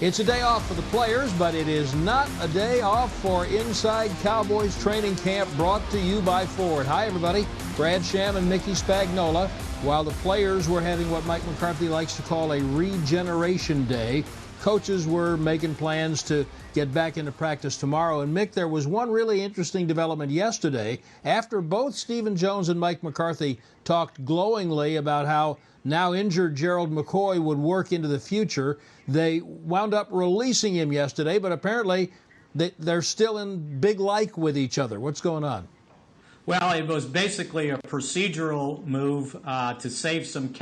It's a day off for the players, but it is not a day off for Inside Cowboys Training Camp, brought to you by Ford. Hi, everybody. Brad Sham and Mickey Spagnola. While the players were having what Mike McCarthy likes to call a regeneration day, coaches were making plans to get back into practice tomorrow. And Mick, there was one really interesting development yesterday after both Stephen Jones and Mike McCarthy talked glowingly about how now injured Gerald McCoy would work into the future. They wound up releasing him yesterday, but apparently they're still in big like with each other. What's going on? Well, it was basically a procedural move to save some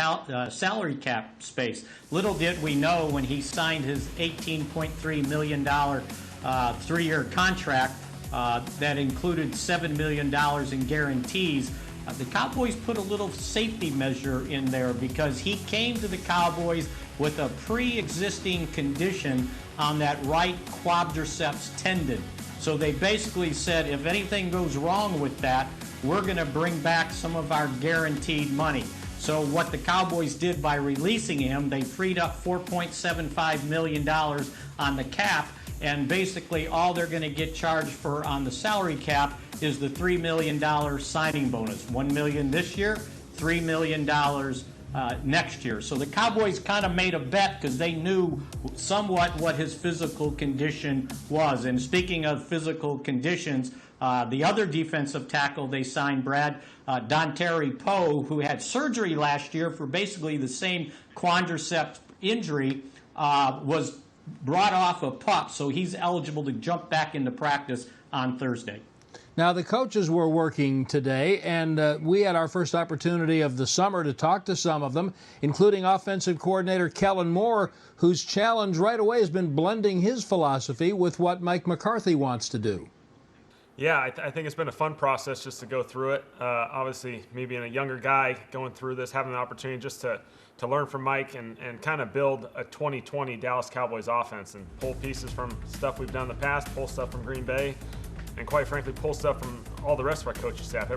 salary cap space. Little did we know when he signed his $18.3 million three-year contract that included $7 million in guarantees. The Cowboys put a little safety measure in there because he came to the Cowboys with a pre-existing condition on that right quadriceps tendon. So they basically said, if anything goes wrong with that, we're going to bring back some of our guaranteed money. So what the Cowboys did by releasing him, they freed up $4.75 million on the cap, and basically all they're going to get charged for on the salary cap is the $3 million signing bonus. $1 million this year, $3 million next year. So the Cowboys kind of made a bet because they knew somewhat what his physical condition was. And speaking of physical conditions, the other defensive tackle they signed, Brad, Dontari Poe, who had surgery last year for basically the same quadriceps injury, was brought off a pup, so he's eligible to jump back into practice on Thursday. Now, the coaches were working today, and we had our first opportunity of the summer to talk to some of them, including offensive coordinator Kellen Moore, whose challenge right away has been blending his philosophy with what Mike McCarthy wants to do. Yeah, I think it's been a fun process just to go through it. Obviously, me being a younger guy going through this, having the opportunity just to learn from Mike and kind of build a 2020 Dallas Cowboys offense and pull pieces from stuff we've done in the past, pull stuff from Green Bay, and quite frankly, pull stuff from all the rest of our coaching staff.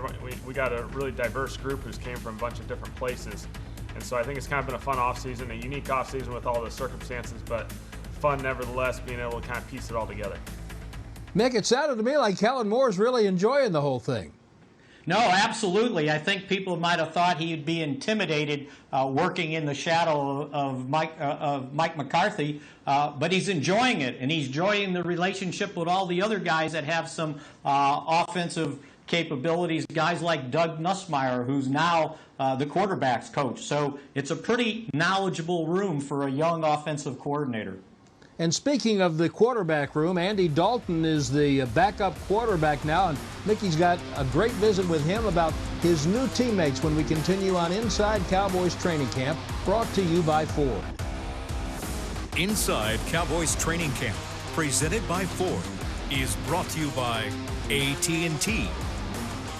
We got a really diverse group who's came from a bunch of different places. And so I think it's kind of been a fun offseason, a unique offseason with all the circumstances, but fun nevertheless, being able to kind of piece it all together. Mick, it sounded to me like Kellen Moore's really enjoying the whole thing. No, absolutely. I think people might have thought he'd be intimidated working in the shadow of Mike McCarthy, but he's enjoying it, and he's enjoying the relationship with all the other guys that have some offensive capabilities, guys like Doug Nussmeier, who's now the quarterback's coach. So it's a pretty knowledgeable room for a young offensive coordinator. And speaking of the quarterback room, Andy Dalton is the backup quarterback now, and Mickey's got a great visit with him about his new teammates when we continue on Inside Cowboys Training Camp, brought to you by Ford. Inside Cowboys Training Camp, presented by Ford, is brought to you by AT&T.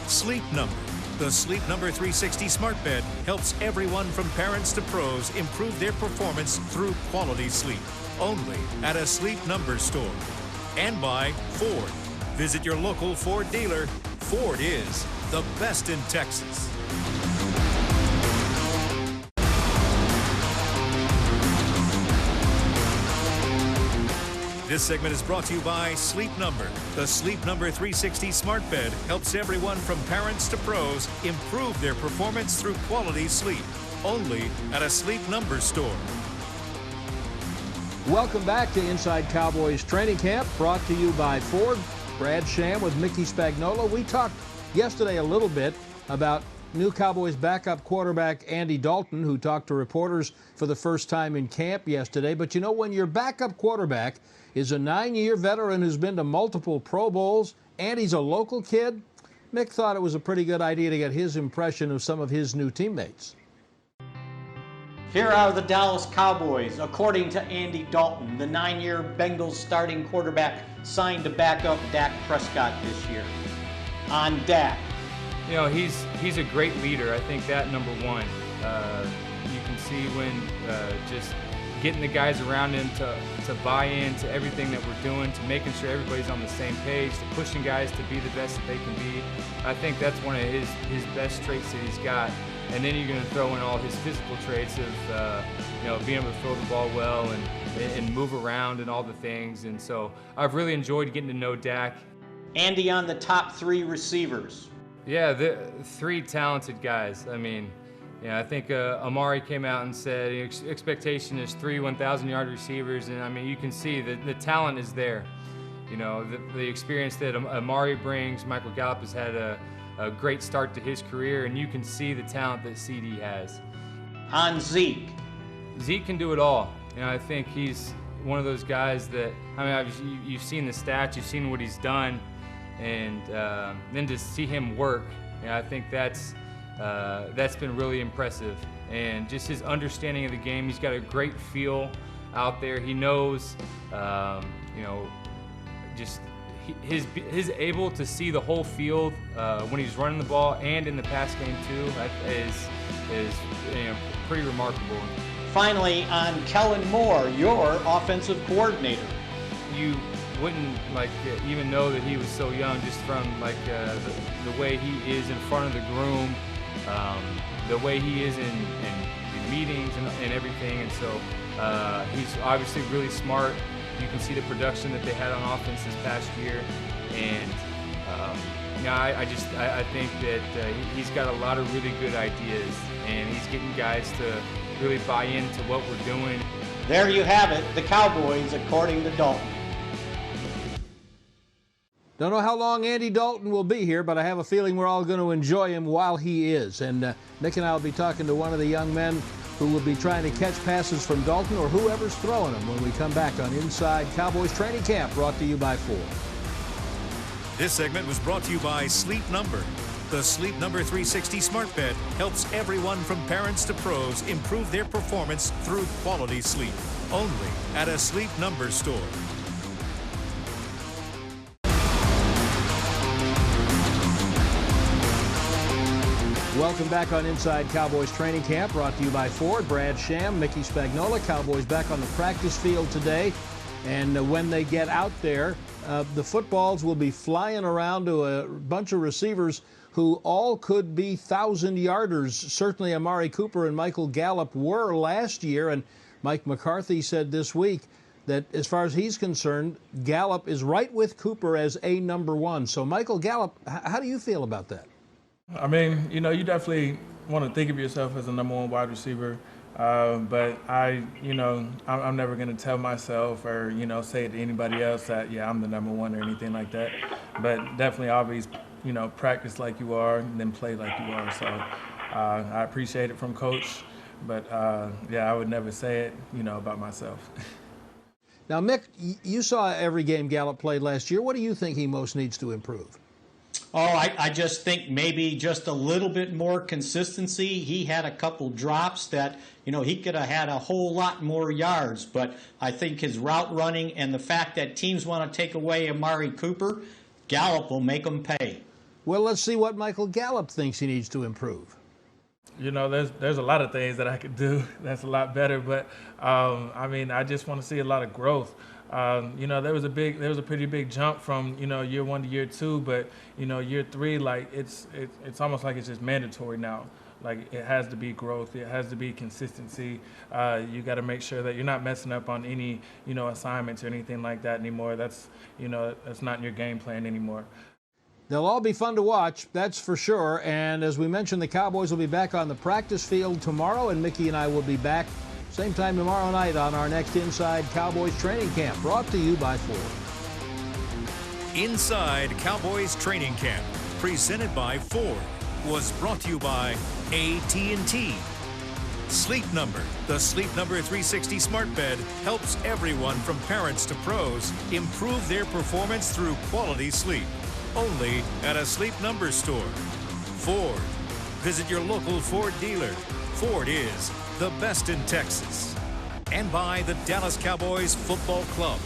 Sleep Number. The Sleep Number 360 smart bed helps everyone from parents to pros improve their performance through quality sleep. Only at a Sleep Number store. And by Ford. Visit your local Ford dealer. Ford is the best in Texas. This segment is brought to you by Sleep Number. The Sleep Number 360 smart bed helps everyone from parents to pros improve their performance through quality sleep. Only at a Sleep Number store. Welcome back to Inside Cowboys Training Camp, brought to you by Ford. Brad Sham with Mickey Spagnola. We talked yesterday a little bit about new Cowboys backup quarterback Andy Dalton, who talked to reporters for the first time in camp yesterday. But you know, when your backup quarterback is a 9-year veteran who's been to multiple Pro Bowls, and he's a local kid, Mick thought it was a pretty good idea to get his impression of some of his new teammates. Here are the Dallas Cowboys, according to Andy Dalton, the 9-year Bengals starting quarterback signed to back up Dak Prescott this year. On Dak. You know, he's a great leader. I think that number one. You can see when just getting the guys around him to buy into everything that we're doing, to making sure everybody's on the same page, to pushing guys to be the best that they can be. I think that's one of his best traits that he's got. And then you're going to throw in all his physical traits of being able to throw the ball well and move around and all the things. And so I've really enjoyed getting to know Dak. Andy, on the top 3 receivers. Yeah, the 3 talented guys. I mean, I think Amari came out and said expectation is 3 1,000-yard receivers, and I mean you can see that the talent is there. The experience that Amari brings. Michael Gallup has had a great start to his career, and you can see the talent that CD has. On Zeke. Zeke can do it all. I think he's one of those guys that, you've seen the stats, you've seen what he's done, and then to see him work, I think that's been really impressive. And just his understanding of the game, he's got a great feel out there. He knows, his able to see the whole field when he's running the ball and in the pass game too is pretty remarkable. Finally, on Kellen Moore, your offensive coordinator. You wouldn't even know that he was so young just from the way he is in front of the groom, the way he is in meetings and everything. And so he's obviously really smart. You can see the production that they had on offense this past year, and I think that he's got a lot of really good ideas, and he's getting guys to really buy into what we're doing. There you have it, the Cowboys according to Dalton. Don't know how long Andy Dalton will be here, but I have a feeling we're all going to enjoy him while he is. And Nick and I will be talking to one of the young men who will be trying to catch passes from Dalton or whoever's throwing them when we come back on Inside Cowboys Training Camp, brought to you by Ford. This segment was brought to you by Sleep Number. The Sleep Number 360 smart bed helps everyone from parents to pros improve their performance through quality sleep. Only at a Sleep Number store. Welcome back on Inside Cowboys Training Camp, brought to you by Ford. Brad Sham, Mickey Spagnola. Cowboys back on the practice field today. And when they get out there, the footballs will be flying around to a bunch of receivers who all could be 1,000-yarders. Certainly Amari Cooper and Michael Gallup were last year. And Mike McCarthy said this week that as far as he's concerned, Gallup is right with Cooper as a number 1. So Michael Gallup, how do you feel about that? I mean, you definitely want to think of yourself as a number 1 wide receiver. But I'm never going to tell myself or, say to anybody else that, yeah, I'm the number 1 or anything like that. But definitely always, practice like you are and then play like you are. So I appreciate it from Coach. But, I would never say it, about myself. Now, Mick, you saw every game Gallup played last year. What do you think he most needs to improve? Oh, I just think maybe just a little bit more consistency. He had a couple drops that, he could have had a whole lot more yards. But I think his route running and the fact that teams want to take away Amari Cooper, Gallup will make them pay. Well, let's see what Michael Gallup thinks he needs to improve. There's a lot of things that I could do that's a lot better. But, I just want to see a lot of growth. There was a pretty big jump from, year 1 to year 2, but, year 3, it's almost like it's just mandatory now. Like, it has to be growth. It has to be consistency. You got to make sure that you're not messing up on any, assignments or anything like that anymore. That's not in your game plan anymore. They'll all be fun to watch, that's for sure. And as we mentioned, the Cowboys will be back on the practice field tomorrow, and Mickey and I will be back same time tomorrow night on our next Inside Cowboys Training Camp, brought to you by Ford. Inside Cowboys Training Camp, presented by Ford, was brought to you by AT&T. Sleep Number, the Sleep Number 360 smart bed, helps everyone from parents to pros improve their performance through quality sleep. Only at a Sleep Number store. Ford. Visit your local Ford dealer. Ford is the best in Texas. And by the Dallas Cowboys Football Club.